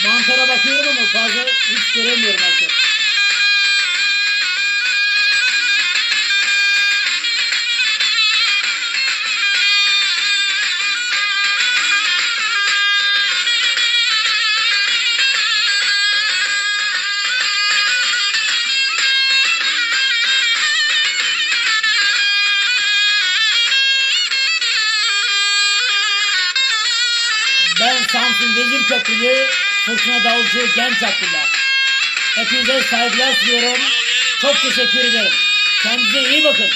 Mantara bakıyorum ama fazla hiç göremiyorum artık. Ben Samsun Vezir Köprülü Fırtına Davulcu Genç Abdullah. Hepinize saygılar sunuyorum. Çok teşekkür ederim. Kendinize iyi bakın.